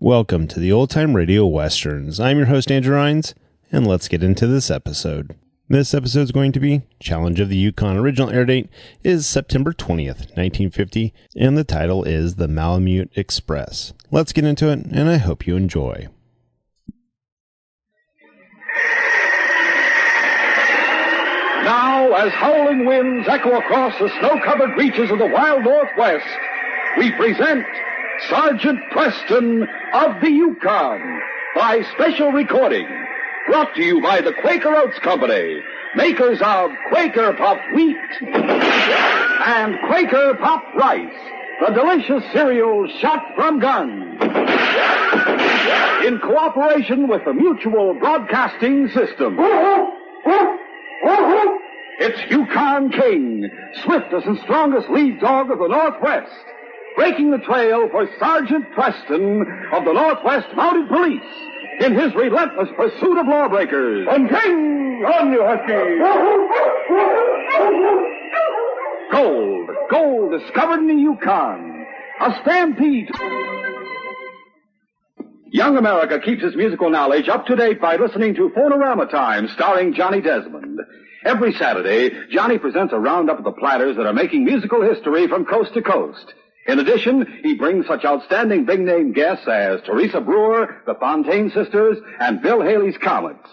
Welcome to the Old Time Radio Westerns. I'm your host, Andrew Rhines, and let's get into this episode. This episode is going to be Challenge of the Yukon. Original air date is September 20th, 1950, and the title is The Malemute Express. Let's get into it, and I hope you enjoy. Now, as howling winds echo across the snow-covered reaches of the wild Northwest, we present Sergeant Preston of the Yukon by special recording, brought to you by the Quaker Oats Company, makers of Quaker Puffed Wheat and Quaker Puffed Rice, the delicious cereal shot from guns. In cooperation with the Mutual Broadcasting System. It's Yukon King, swiftest and strongest lead dog of the Northwest, breaking the trail for Sergeant Preston of the Northwest Mounted Police in his relentless pursuit of lawbreakers. On King, on you, Husky! Gold discovered in the Yukon. A stampede. Young America keeps his musical knowledge up to date by listening to Phonorama Time, starring Johnny Desmond. Every Saturday, Johnny presents a roundup of the platters that are making musical history from coast to coast. In addition, he brings such outstanding big-name guests as Teresa Brewer, the Fontaine Sisters, and Bill Haley's Comets.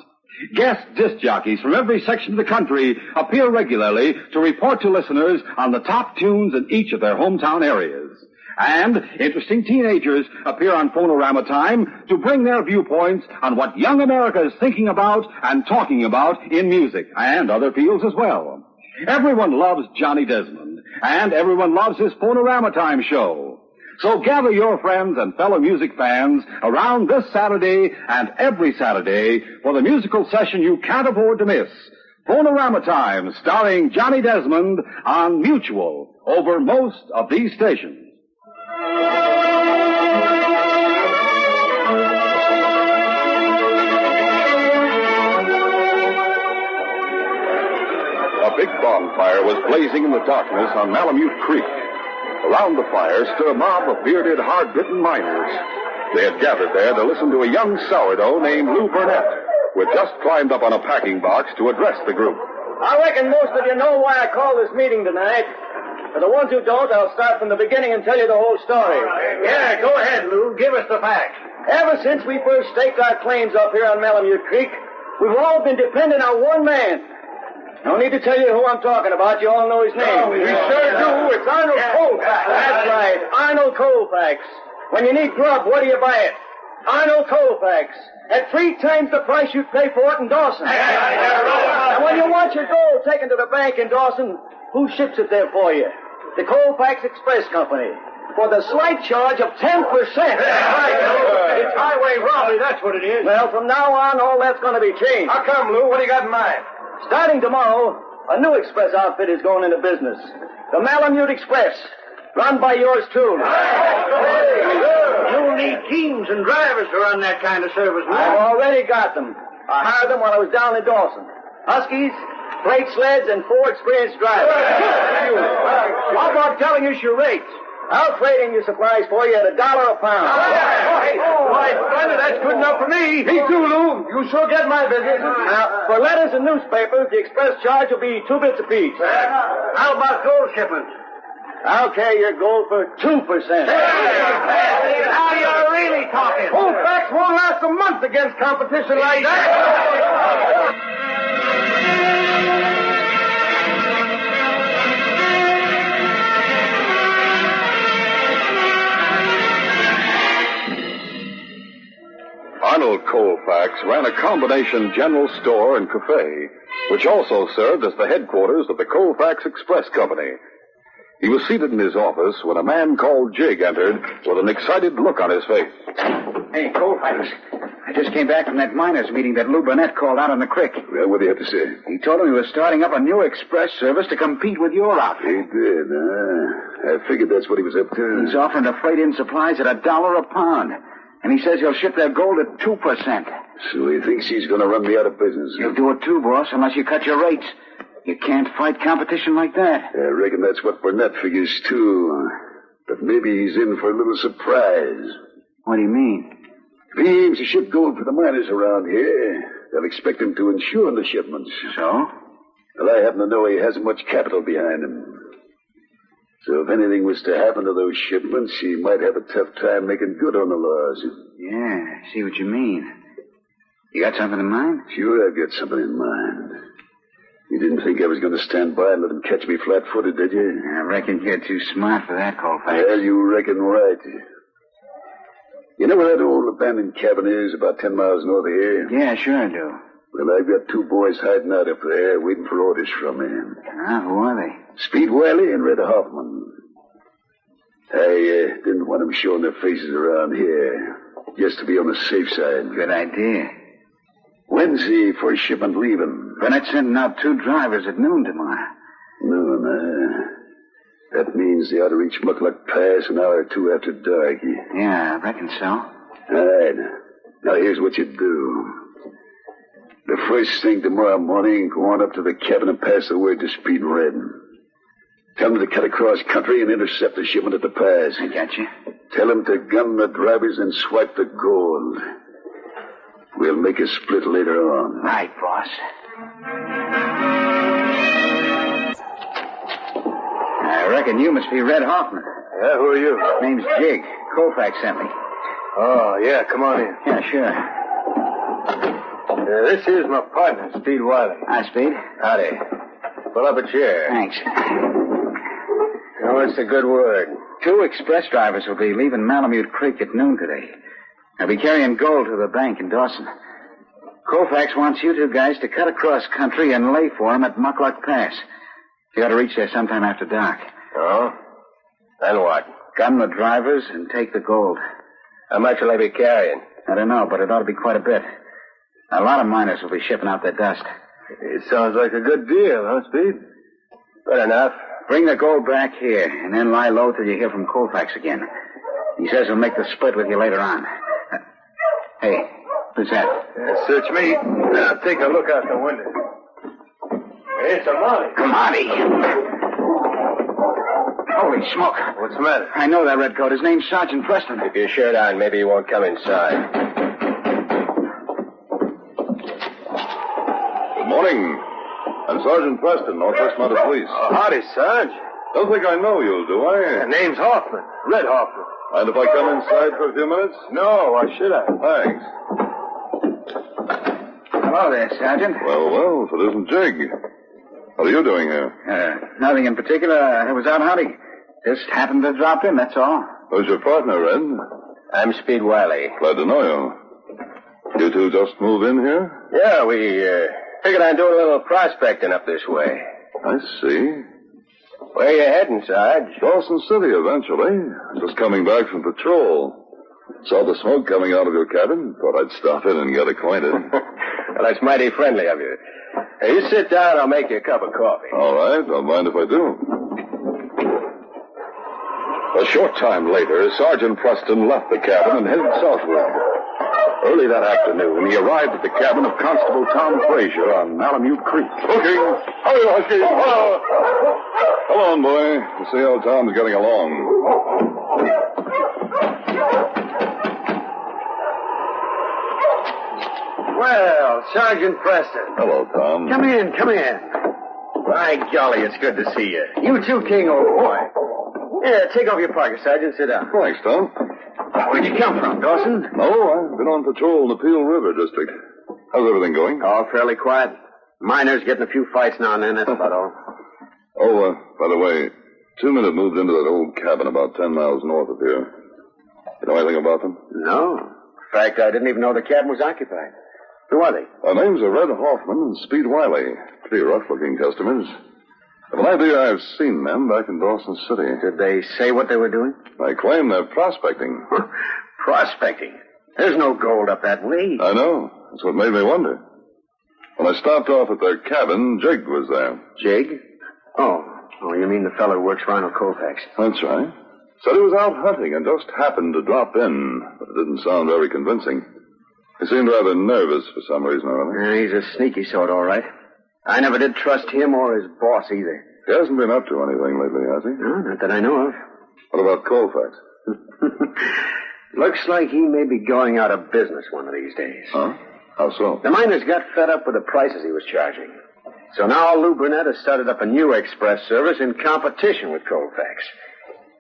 Guest disc jockeys from every section of the country appear regularly to report to listeners on the top tunes in each of their hometown areas. And interesting teenagers appear on Phonorama Time to bring their viewpoints on what young America is thinking about and talking about in music and other fields as well. Everyone loves Johnny Desmond, and everyone loves his Phonorama Time show. So gather your friends and fellow music fans around this Saturday and every Saturday for the musical session you can't afford to miss. Phonorama Time, starring Johnny Desmond on Mutual over most of these stations. A big bonfire was blazing in the darkness on Malemute Creek. Around the fire stood a mob of bearded, hard-bitten miners. They had gathered there to listen to a young sourdough named Lou Burnett, who had just climbed up on a packing box to address the group. I reckon most of you know why I called this meeting tonight. For the ones who don't, I'll start from the beginning and tell you the whole story. Yeah, go ahead, Lou. Give us the facts. Ever since we first staked our claims up here on Malemute Creek, we've all been dependent on one man. No need to tell you who I'm talking about. You all know his name. Oh, we sure do. It's Arnold Colfax. That's right, Arnold Colfax. When you need grub, where do you buy it? Arnold Colfax. At 3 times the price you'd pay for it in Dawson. And when you want your gold taken to the bank in Dawson, who ships it there for you? The Colfax Express Company. For the slight charge of 10%. That's right. It's highway robbery, that's what it is. Well, from now on, all that's going to be changed. How come, Lou? What do you got in mind? Starting tomorrow, a new express outfit is going into business. The Malemute Express. Run by yours truly. You'll need teams and drivers to run that kind of service, Lou. I've already got them. I hired them while I was down in Dawson. Huskies, plate sleds, and 4 experienced drivers. How about telling us your rates? I'll trade in your supplies for you at $1 a pound. Why, Thunder, that's good enough for me. Me too, Lou. You sure get my business. Now, for letters and newspapers, the express charge will be 2 bits apiece. How about gold shipments? I'll carry your gold for 2%. Now you're really talking. Colfax won't last a month against competition like that. Arnold Colfax ran a combination general store and cafe, which also served as the headquarters of the Colfax Express Company. He was seated in his office when a man called Jig entered with an excited look on his face. Hey, Colfax, I just came back from that miners' meeting that Lou Burnett called out on the creek. Well, what do you have to say? He told him he was starting up a new express service to compete with your outfit. He did, I figured that's what he was up to. He's offering to freight in supplies at $1 a pound. And he says he'll ship their gold at 2%. So he thinks he's going to run me out of business. He'll do it too, boss, unless you cut your rates. You can't fight competition like that. I reckon that's what Burnett figures, too. But maybe he's in for a little surprise. What do you mean? If he aims to ship gold for the miners around here, they'll expect him to insure the shipments. So? Well, I happen to know he hasn't much capital behind him. So if anything was to happen to those shipments, he might have a tough time making good on the laws. Yeah, I see what you mean. You got something in mind? Sure, I've got something in mind. You didn't think I was going to stand by and let him catch me flat-footed, did you? I reckon you're too smart for that, Colfax. Well, you reckon right. You know where that old abandoned cabin is, about 10 miles north of here? Yeah, sure I do. Well, I've got two boys hiding out up there, waiting for orders from me. Who are they? Speed Wiley and Red Hoffman. I didn't want them showing their faces around here, just to be on the safe side. Good idea. When's the first shipment leaving? Bennett's sending out 2 drivers at noon tomorrow. No. That means they ought to reach Muckluck Pass an hour or two after dark. Yeah, I reckon so. All right. Now, here's what you do. The first thing tomorrow morning, go on up to the cabin and pass the word to Speed Red. Tell them to cut across country and intercept the shipment at the pass. I got you. Tell them to gun the drivers and swipe the gold. We'll make a split later on. Right, boss. I reckon you must be Red Hoffman. Yeah, who are you? Name's Jig. Colfax sent me. Oh, yeah, come on in. Yeah, sure. This here's my partner, Speed Wiley. Hi, Speed. Howdy. Pull up a chair. Thanks. Now, what's the good word? 2 express drivers will be leaving Malemute Creek at noon today. They'll be carrying gold to the bank in Dawson. Colfax wants you 2 guys to cut across country and lay for him at Muckluck Pass. You ought to reach there sometime after dark. Oh? Then what? Gun the drivers and take the gold. How much will they be carrying? I don't know, but it ought to be quite a bit. A lot of miners will be shipping out their dust. It sounds like a good deal, huh, Speed? Good enough. Bring the gold back here, and then lie low till you hear from Colfax again. He says he'll make the split with you later on. Hey, who's that? Search me. I'll take a look out the window. It's a Monty. Monty! Holy smoke. What's the matter? I know that redcoat. His name's Sergeant Preston. Keep your shirt on. Maybe he won't come inside. Good morning. I'm Sergeant Preston, Northwest Mounted Police. Howdy, Sarge. Don't think I know you, do I? Name's Hoffman. Red Hoffman. Mind if I come inside for a few minutes? No, why should I? Thanks. Hello there, Sergeant. Well, if it isn't Jig. What are you doing here? Nothing in particular. I was out hunting. Just happened to drop in, that's all. Who's your partner, Red? I'm Speed Wiley. Glad to know you. You 2 just moved in here? Yeah, we figured I'd do a little prospecting up this way. I see. Where you heading, Sarge? Dawson City, eventually. Just coming back from patrol. Saw the smoke coming out of your cabin. Thought I'd stop in and get acquainted. Well, that's mighty friendly of you. Hey, you sit down, I'll make you a cup of coffee. All right, don't mind if I do. A short time later, Sergeant Preston left the cabin and headed southward. Early that afternoon, he arrived at the cabin of Constable Tom Frazier on Malemute Creek. Looking. Hurry, Husky. Come on, boy. We'll see how Tom's getting along. Well, Sergeant Preston. Hello, Tom. Come in. By golly, it's good to see you. You too, King, old boy. Yeah, take off your pocket, Sergeant. Sit down. Thanks, Tom. Where'd you come from, Dawson? No, I've been on patrol in the Peel River district. How's everything going? Oh, fairly quiet. Miners getting a few fights now and then, that's about all. Oh, by the way, 2 men have moved into that old cabin about 10 miles north of here. You know anything about them? No. In fact, I didn't even know the cabin was occupied. Who are they? Their names are Red Hoffman and Speed Wiley. Pretty rough-looking customers. I've an idea I've seen them back in Dawson City. Did they say what they were doing? I claim they're prospecting. Prospecting? There's no gold up that way. I know. That's what made me wonder. When I stopped off at their cabin, Jig was there. Jig? Oh, you mean the fellow who works for Arnold Colfax? That's right. Said he was out hunting and just happened to drop in, but it didn't sound very convincing. He seemed rather nervous for some reason or other. Yeah, he's a sneaky sort, all right. I never did trust him or his boss either. He hasn't been up to anything lately, has he? No, not that I know of. What about Colfax? Looks like he may be going out of business one of these days. Huh? How so? The miners got fed up with the prices he was charging. So now Lou Burnett has started up a new express service in competition with Colfax.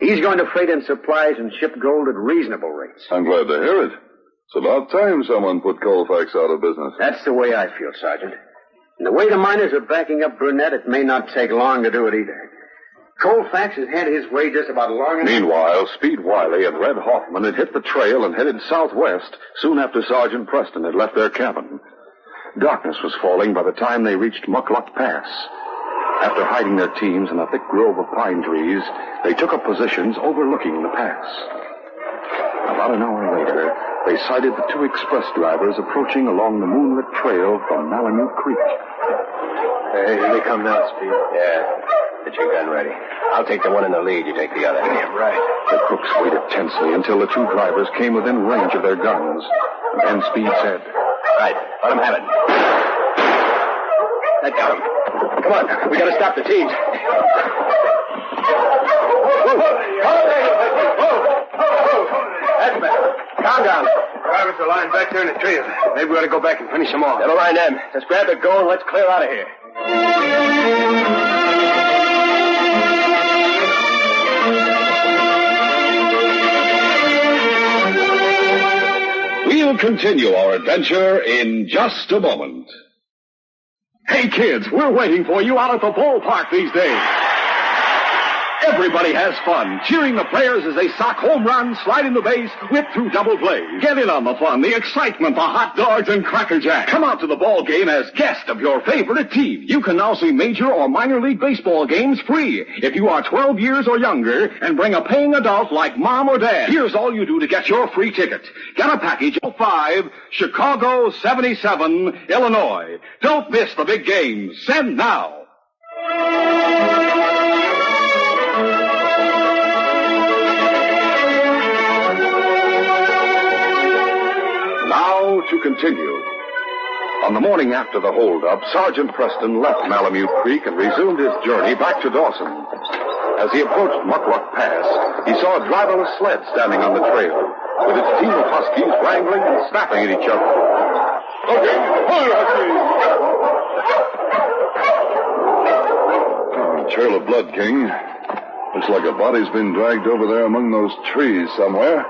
He's going to freight in supplies and ship gold at reasonable rates. I'm glad to hear it. It's about time someone put Colfax out of business. That's the way I feel, Sergeant. And the way the miners are backing up Burnett, it may not take long to do it either. Colfax has had his way just about long enough. Meanwhile, Speed Wiley and Red Hoffman had hit the trail and headed southwest soon after Sergeant Preston had left their cabin. Darkness was falling by the time they reached Muckluck Pass. After hiding their teams in a thick grove of pine trees, they took up positions overlooking the pass. About an hour later, they sighted the two express drivers approaching along the moonlit trail from Malemute Creek. Hey, here they come now, Speed. Yeah. Get your gun ready. I'll take the one in the lead. You take the other. Yeah, right. The crooks waited tensely until the two drivers came within range of their guns. Then Speed said, Right. Let them have it. That got him. Come on. We got to stop the teams. That's better. Calm down. Drivers are lying back there in the trees. Maybe we ought to go back and finish them off. Never mind them. Just grab the gold and let's clear out of here. We'll continue our adventure in just a moment. Hey, kids, we're waiting for you out at the ballpark these days. Everybody has fun, cheering the players as they sock home runs, slide in the base, whip through double plays. Get in on the fun, the excitement, the hot dogs, and Cracker Jack. Come out to the ball game as guest of your favorite team. You can now see major or minor league baseball games free if you are 12 years or younger and bring a paying adult like mom or dad. Here's all you do to get your free ticket. Get a package 05, Chicago 77, Illinois. Don't miss the big game. Send now. Now to continue. On the morning after the holdup, Sergeant Preston left Malemute Creek and resumed his journey back to Dawson. As he approached Muckluck Pass, he saw a driverless sled standing on the trail, with its team of huskies wrangling and snapping at each other. Okay, hold your huskies! Oh, trail of blood, King. Looks like a body's been dragged over there among those trees somewhere.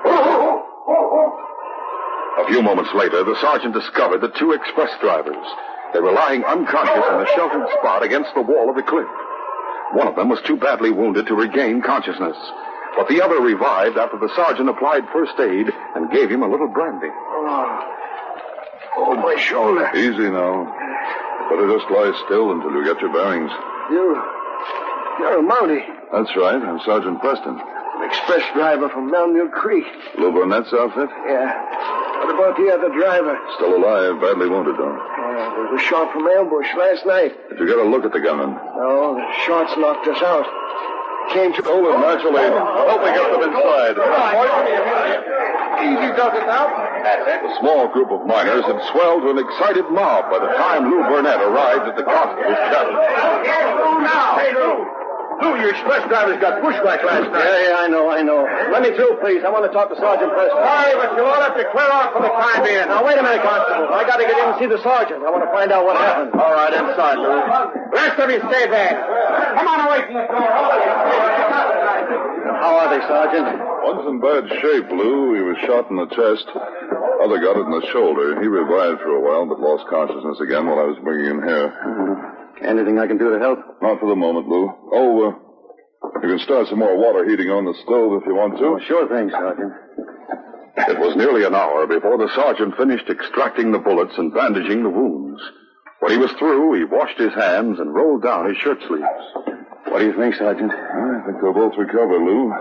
A few moments later, the sergeant discovered the two express drivers. They were lying unconscious in a sheltered spot against the wall of the cliff. One of them was too badly wounded to regain consciousness, but the other revived after the sergeant applied first aid and gave him a little brandy. Oh, my shoulder. Easy now. Better just lie still until you get your bearings. You're a Mountie. That's right. I'm Sergeant Preston. An express driver from Malemute Creek. Lou Burnett's outfit? Yeah. What about the other driver? Still alive, badly wounded, though. There was a shot from ambush last night. Did you get a look at the gunman? No, the shots knocked us out. Came to... Hold him, naturally. Help me get them inside. Easy does it now. The small group of miners had swelled to an excited mob by the time Lou Burnett arrived at the constable's cabin. Hey, Lou, your express drivers got pushback last night. Yeah, I know. Let me through, please. I want to talk to Sergeant Preston. Sorry, but you'll all have to clear out for the time being. Now, wait a minute, Constable. I got to get in and see the sergeant. I want to find out what happened. All right, inside, Lou. The rest of you stay back. Come on away from the door. How are they, Sergeant? One's in bad shape, Lou. He was shot in the chest. Other got it in the shoulder. He revived for a while, but lost consciousness again while I was bringing him here. Anything I can do to help? Not for the moment, Lou. Oh, you can start some more water heating on the stove if you want to. Oh, sure thing, Sergeant. It was nearly an hour before the sergeant finished extracting the bullets and bandaging the wounds. When he was through, he washed his hands and rolled down his shirt sleeves. What do you think, Sergeant? I think they'll both recover, Lou.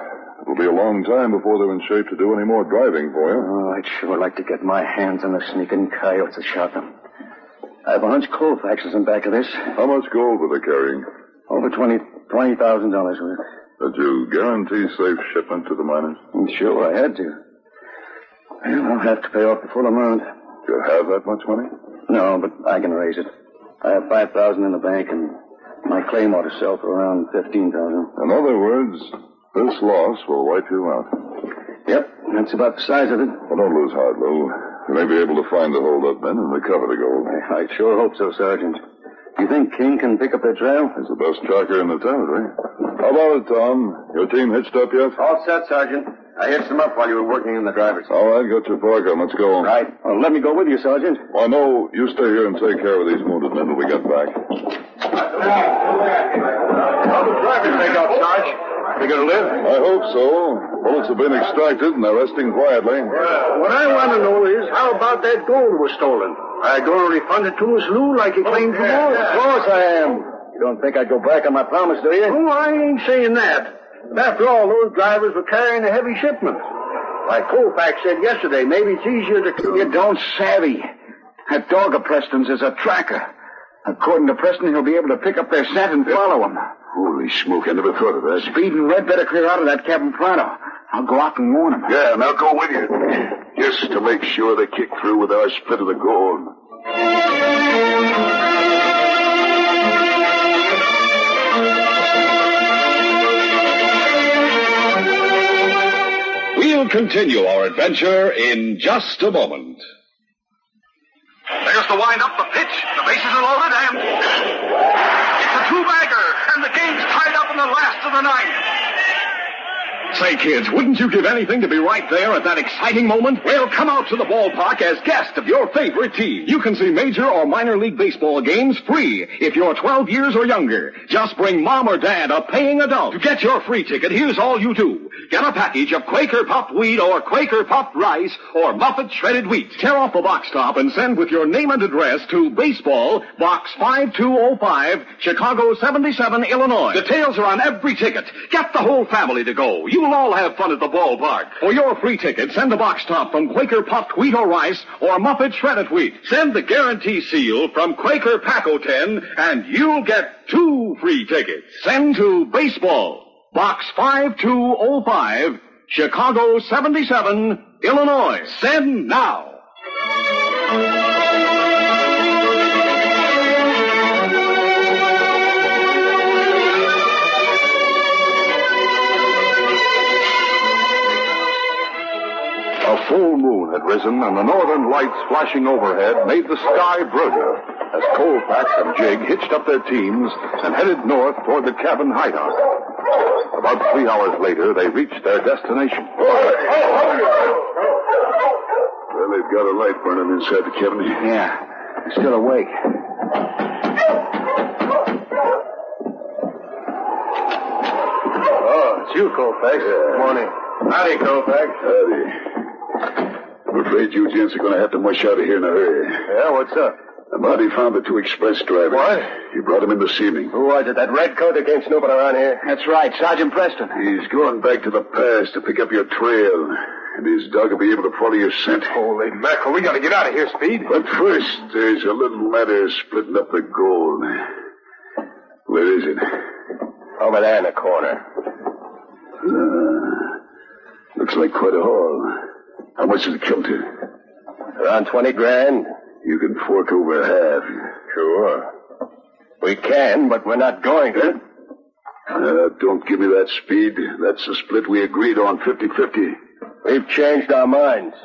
It'll be a long time before they're in shape to do any more driving for you. Oh, I'd sure like to get my hands on the sneaking coyotes that shot them. I have a hunch Colfax is in back of this. How much gold were they carrying? Over $20,000 worth. Did you guarantee safe shipment to the miners? Sure, I had to. Well, I'll have to pay off the full amount. Do you have that much money? No, but I can raise it. I have $5,000 in the bank, and my claim ought to sell for around $15,000. In other words, this loss will wipe you out. Yep, That's about the size of it. Well, don't lose heart, Lou. You may be able to find the hold-up men and recover the gold. I sure hope so, Sergeant. Do you think King can pick up their trail? He's the best tracker in the territory. How about it, Tom? Your team hitched up yet? All set, Sergeant. I hitched them up while you were working in the driver's seat. All right, got your park on. Let's go. Right. Well, let me go with you, Sergeant. Well, no, you stay here and take care of these wounded men till we get back. How the drivers make out, Sarge? They gonna live? I hope so. Bullets have been extracted and they're resting quietly. What I want to know is how about that gold was stolen? Are you going to refund it to us, Lou, like you claimed for more? Of course I am. You don't think I'd go back on my promise, do you? Oh, I ain't saying that. After all, those drivers were carrying a heavy shipment. Like Colfax said yesterday, maybe it's easier to... You don't savvy. That dog of Preston's is a tracker. According to Preston, he'll be able to pick up their scent and follow them. Holy smoke, I never thought of that. Speed and Red better clear out of that cabin pronto. I'll go out and warn them. Yeah, and I'll go with you. Just to make sure they kick through with our split of the gold. We'll continue our adventure in just a moment. There's the wind up, the pitch. The bases are loaded, and it's a two-bagger, and the game's tied up in the last of the ninth. Say, kids, wouldn't you give anything to be right there at that exciting moment? Well, come out to the ballpark as guest of your favorite team. You can see major or minor league baseball games free if you're 12 years or younger. Just bring mom or dad, a paying adult. To get your free ticket, here's all you do. Get a package of Quaker puffed wheat or Quaker puffed rice or Muffet shredded wheat. Tear off the box top and send with your name and address to Baseball, Box 5205, Chicago 77, Illinois. Details are on every ticket. Get the whole family to go. You'll all have fun at the ballpark. For your free ticket, send a box top from Quaker puffed wheat or rice or Muffet shredded wheat. Send the guarantee seal from Quaker Paco 10 and you'll get 2 free tickets. Send to Baseball, Box 5205, Chicago 77, Illinois. Send now. A full moon had risen, and the northern lights flashing overhead made the sky brilliant as Colfax and Jig hitched up their teams and headed north toward the cabin hideout. About 3 hours later, they reached their destination. Well, they've got a light burning inside the cabin. Yeah, they're still awake. Oh, it's you, Colfax. Good morning. Howdy, Colfax. Howdy. I'm afraid you gents are going to have to mush out of here in a hurry. Yeah, what's up? The body found the 2 express drivers. What? He brought them in this evening. Who was it? That redcoat that came snooping around here? That's right, Sergeant Preston. He's going back to the pass to pick up your trail. And his dog will be able to follow your scent. Holy mackerel, we got to get out of here, Speed. But first, there's a little ladder splitting up the gold. Where is it? Over there in the corner. Looks like quite a haul. How much does it come to? Around 20 grand. You can fork over half. Sure. We can, but we're not going to. Don't give me that, Speed. That's the split we agreed on, 50-50. We've changed our minds.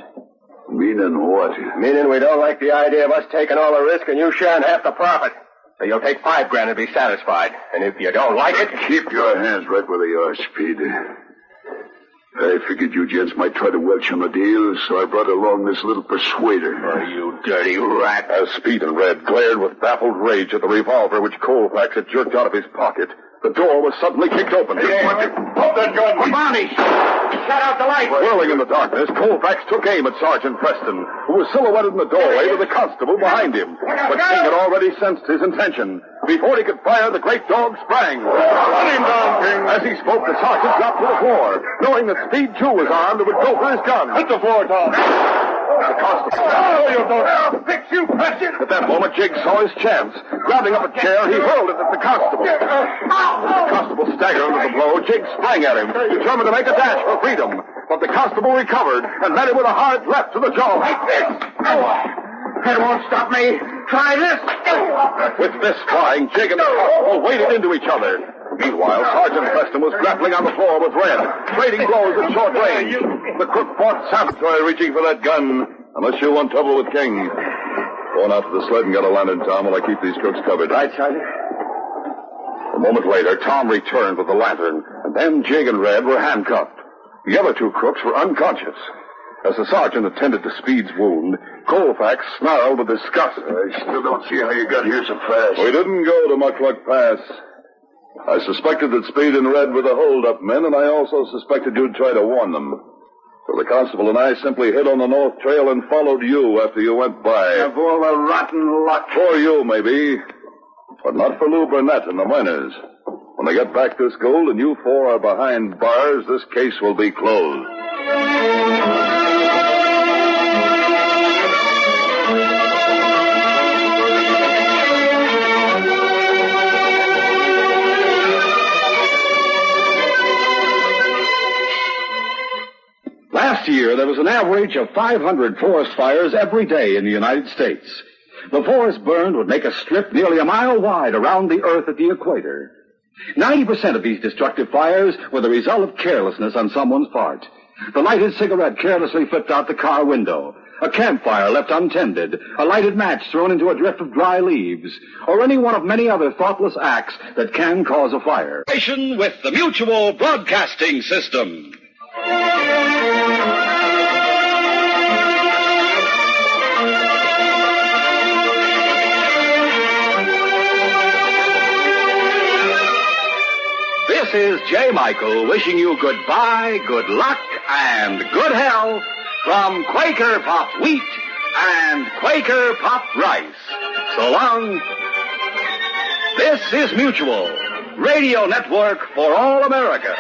Meaning what? Meaning we don't like the idea of us taking all the risk and you sharing half the profit. So you'll take $5 grand and be satisfied. And if you don't like it... Keep your hands right where they are, Speed. I figured you gents might try to welch on the deal, so I brought along this little persuader. Oh, you dirty rat. As Speed and Red glared with baffled rage at the revolver which Colfax had jerked out of his pocket, the door was suddenly kicked open. Hold that gun. Barney! Shut out the light. Whirling in the darkness, Colfax took aim at Sergeant Preston, who was silhouetted in the doorway with the constable behind him. But King had already sensed his intention. Before he could fire, the great dog sprang. Run him down, King. As he spoke, the sergeant dropped to the floor, knowing that Speed, too, was armed and would go for his gun. Hit the floor, Tom. The constable. Oh, you don't. I'll fix you, bastard. At that moment, Jig saw his chance. Grabbing up a chair, he hurled it at the constable. As the constable staggered under the blow, Jig sprang at him, determined to make a dash for freedom. But the constable recovered and met him with a hard left to the jaw. Like this. That won't stop me. Try this. With fists flying, Jig and the constable waded into each other. Meanwhile, Sergeant Preston was grappling on the floor with Red, trading blows at short range. The crook fought savage. Try reaching for that gun, unless you want trouble with King. Go on out to the sled and get a lantern, Tom, while I keep these crooks covered. Right, Sergeant. A moment later, Tom returned with the lantern, and then Jig and Red were handcuffed. The other two crooks were unconscious. As the sergeant attended to Speed's wound, Colfax snarled with disgust. I still don't see how you got here so fast. We didn't go to Muckluck Pass. I suspected that Speed and Red were the hold-up men, and I also suspected you'd try to warn them. So the constable and I simply hid on the North Trail and followed you after you went by. Of all the rotten luck. For you, maybe. But not for Lou Burnett and the miners. When they get back this gold and you four are behind bars, this case will be closed. Last year, there was an average of 500 forest fires every day in the United States. The forest burned would make a strip nearly a mile wide around the Earth at the equator. 90% of these destructive fires were the result of carelessness on someone's part. The lighted cigarette carelessly flipped out the car window, a campfire left untended, a lighted match thrown into a drift of dry leaves, or any one of many other thoughtless acts that can cause a fire. With the Mutual Broadcasting System. This is J. Michael wishing you goodbye, good luck, and good health from Quaker Pop Wheat and Quaker Pop Rice. So long. This is Mutual, Radio Network for all America.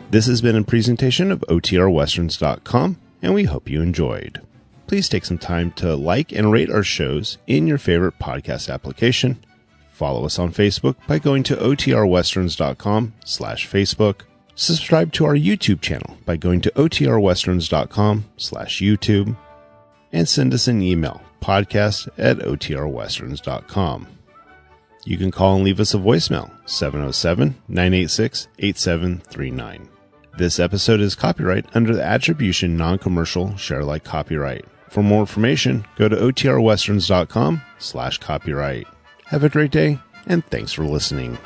This has been a presentation of OTRWesterns.com, and we hope you enjoyed. Please take some time to like and rate our shows in your favorite podcast application. Follow us on Facebook by going to OTRWesterns.com/Facebook. Subscribe to our YouTube channel by going to OTRWesterns.com/YouTube. And send us an email, podcast@OTRWesterns.com. You can call and leave us a voicemail, 707-986-8739. This episode is copyright under the Attribution Non-Commercial Share-alike copyright. For more information, go to OTRWesterns.com/copyright. Have a great day, and thanks for listening.